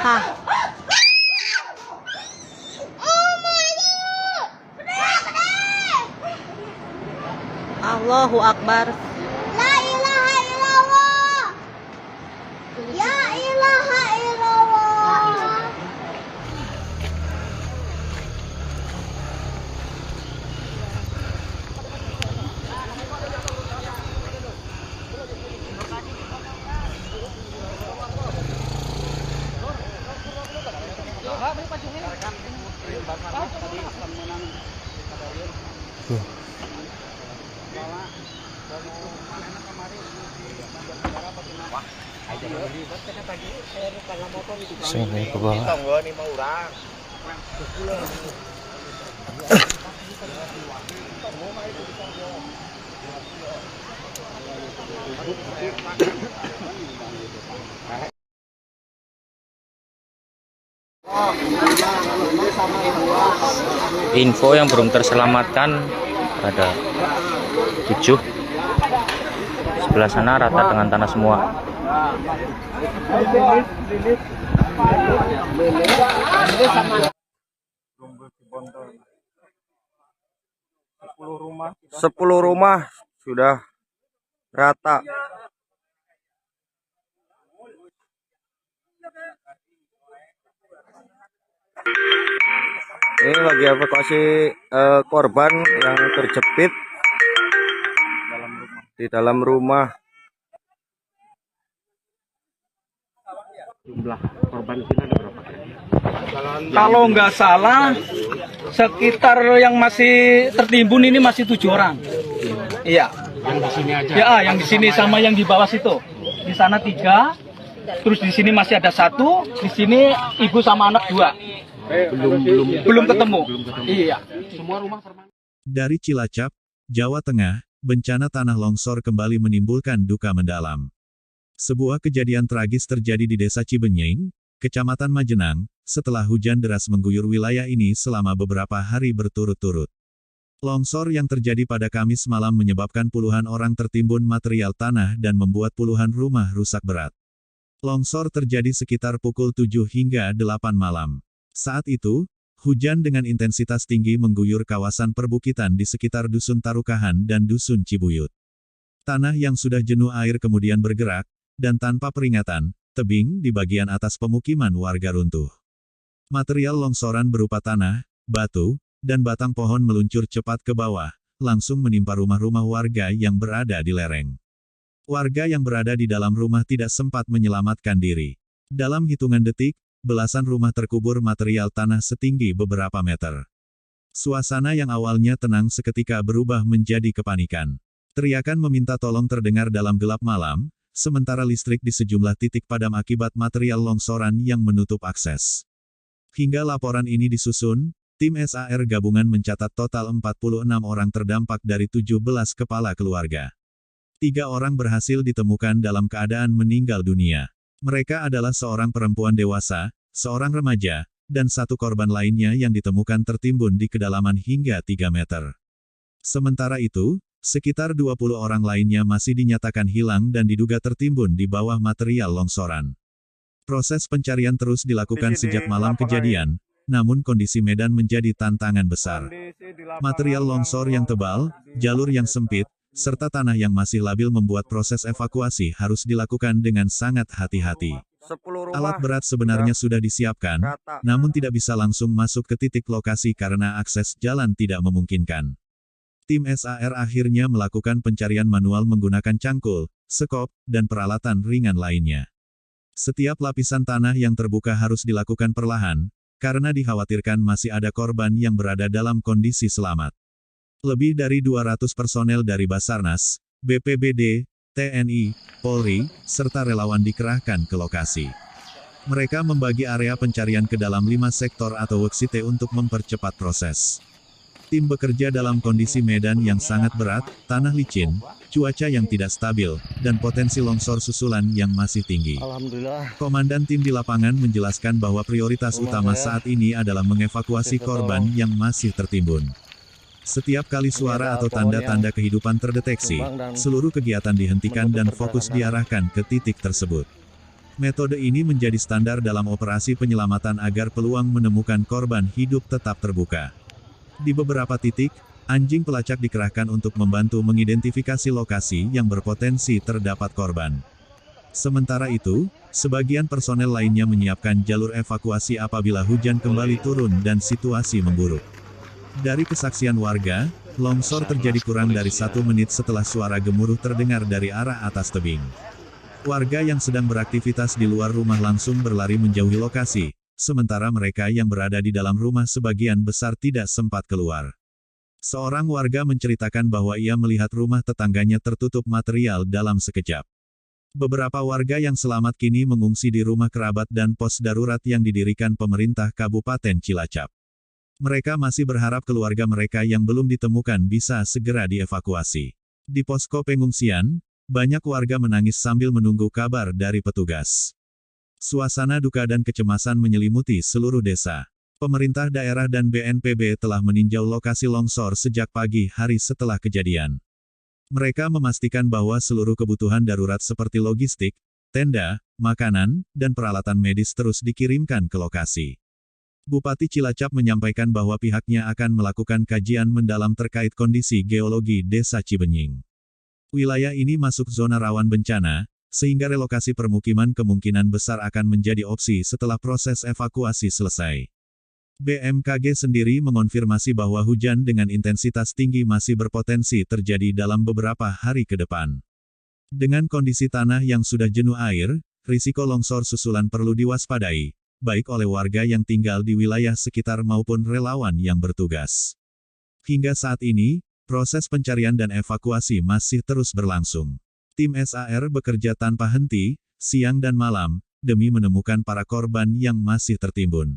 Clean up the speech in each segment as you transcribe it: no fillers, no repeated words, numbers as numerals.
Hah. Allahu Akbar. La ilaha illallah. Ya ilaha illallah. Sini ke bawah. Info yang belum terselamatkan ada 7. Sebelah sana rata dengan tanah semua. Sepuluh rumah sudah rata. Ini lagi evakuasi korban yang terjepit di dalam rumah. Jumlah korban kita ada berapa? Kalau nggak salah, sekitar yang masih tertimbun ini masih 7 orang. Iya. Yang di sini aja. Ya, yang di sini sama yang di bawah situ. Di sana 3, terus di sini masih ada 1, di sini ibu sama anak 2. Belum ketemu. Iya. Semua rumah permanen. Dari Cilacap, Jawa Tengah, bencana tanah longsor kembali menimbulkan duka mendalam. Sebuah kejadian tragis terjadi di Desa Cibenying, Kecamatan Majenang, setelah hujan deras mengguyur wilayah ini selama beberapa hari berturut-turut. Longsor yang terjadi pada Kamis malam menyebabkan puluhan orang tertimbun material tanah dan membuat puluhan rumah rusak berat. Longsor terjadi sekitar pukul 7 hingga 8 malam. Saat itu, hujan dengan intensitas tinggi mengguyur kawasan perbukitan di sekitar Dusun Tarukahan dan Dusun Cibuyut. Tanah yang sudah jenuh air kemudian bergerak, dan tanpa peringatan, tebing di bagian atas pemukiman warga runtuh. Material longsoran berupa tanah, batu, dan batang pohon meluncur cepat ke bawah, langsung menimpa rumah-rumah warga yang berada di lereng. Warga yang berada di dalam rumah tidak sempat menyelamatkan diri. Dalam hitungan detik, belasan rumah terkubur material tanah setinggi beberapa meter. Suasana yang awalnya tenang seketika berubah menjadi kepanikan. Teriakan meminta tolong terdengar dalam gelap malam, sementara listrik di sejumlah titik padam akibat material longsoran yang menutup akses. Hingga laporan ini disusun, tim SAR gabungan mencatat total 46 orang terdampak dari 17 kepala keluarga. 3 orang berhasil ditemukan dalam keadaan meninggal dunia. Mereka adalah seorang perempuan dewasa, seorang remaja, dan 1 korban lainnya yang ditemukan tertimbun di kedalaman hingga 3 meter. Sementara itu, sekitar 20 orang lainnya masih dinyatakan hilang dan diduga tertimbun di bawah material longsoran. Proses pencarian terus dilakukan sejak malam kejadian, namun kondisi medan menjadi tantangan besar. Material longsor yang tebal, jalur yang sempit, serta tanah yang masih labil membuat proses evakuasi harus dilakukan dengan sangat hati-hati. Alat berat sebenarnya sudah disiapkan, namun tidak bisa langsung masuk ke titik lokasi karena akses jalan tidak memungkinkan. Tim SAR akhirnya melakukan pencarian manual menggunakan cangkul, sekop, dan peralatan ringan lainnya. Setiap lapisan tanah yang terbuka harus dilakukan perlahan, karena dikhawatirkan masih ada korban yang berada dalam kondisi selamat. Lebih dari 200 personel dari Basarnas, BPBD, TNI, Polri, serta relawan dikerahkan ke lokasi. Mereka membagi area pencarian ke dalam 5 sektor atau worksite untuk mempercepat proses. Tim bekerja dalam kondisi medan yang sangat berat, tanah licin, cuaca yang tidak stabil, dan potensi longsor susulan yang masih tinggi. Komandan tim di lapangan menjelaskan bahwa prioritas utama saat ini adalah mengevakuasi korban yang masih tertimbun. Setiap kali suara atau tanda-tanda kehidupan terdeteksi, seluruh kegiatan dihentikan dan fokus diarahkan ke titik tersebut. Metode ini menjadi standar dalam operasi penyelamatan agar peluang menemukan korban hidup tetap terbuka. Di beberapa titik, anjing pelacak dikerahkan untuk membantu mengidentifikasi lokasi yang berpotensi terdapat korban. Sementara itu, sebagian personel lainnya menyiapkan jalur evakuasi apabila hujan kembali turun dan situasi memburuk. Dari kesaksian warga, longsor terjadi kurang dari 1 menit setelah suara gemuruh terdengar dari arah atas tebing. Warga yang sedang beraktivitas di luar rumah langsung berlari menjauhi lokasi, sementara mereka yang berada di dalam rumah sebagian besar tidak sempat keluar. Seorang warga menceritakan bahwa ia melihat rumah tetangganya tertutup material dalam sekejap. Beberapa warga yang selamat kini mengungsi di rumah kerabat dan pos darurat yang didirikan pemerintah Kabupaten Cilacap. Mereka masih berharap keluarga mereka yang belum ditemukan bisa segera dievakuasi. Di posko pengungsian, banyak warga menangis sambil menunggu kabar dari petugas. Suasana duka dan kecemasan menyelimuti seluruh desa. Pemerintah daerah dan BNPB telah meninjau lokasi longsor sejak pagi hari setelah kejadian. Mereka memastikan bahwa seluruh kebutuhan darurat seperti logistik, tenda, makanan, dan peralatan medis terus dikirimkan ke lokasi. Bupati Cilacap menyampaikan bahwa pihaknya akan melakukan kajian mendalam terkait kondisi geologi Desa Cibenying. Wilayah ini masuk zona rawan bencana, sehingga relokasi permukiman kemungkinan besar akan menjadi opsi setelah proses evakuasi selesai. BMKG sendiri mengonfirmasi bahwa hujan dengan intensitas tinggi masih berpotensi terjadi dalam beberapa hari ke depan. Dengan kondisi tanah yang sudah jenuh air, risiko longsor susulan perlu diwaspadai, baik oleh warga yang tinggal di wilayah sekitar maupun relawan yang bertugas. Hingga saat ini, proses pencarian dan evakuasi masih terus berlangsung. Tim SAR bekerja tanpa henti, siang dan malam, demi menemukan para korban yang masih tertimbun.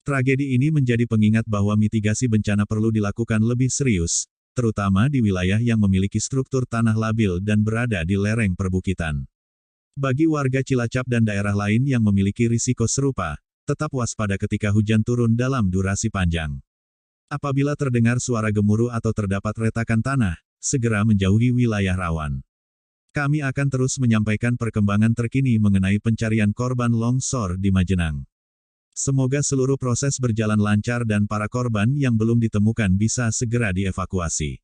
Tragedi ini menjadi pengingat bahwa mitigasi bencana perlu dilakukan lebih serius, terutama di wilayah yang memiliki struktur tanah labil dan berada di lereng perbukitan. Bagi warga Cilacap dan daerah lain yang memiliki risiko serupa, tetap waspada ketika hujan turun dalam durasi panjang. Apabila terdengar suara gemuruh atau terdapat retakan tanah, segera menjauhi wilayah rawan. Kami akan terus menyampaikan perkembangan terkini mengenai pencarian korban longsor di Majenang. Semoga seluruh proses berjalan lancar dan para korban yang belum ditemukan bisa segera dievakuasi.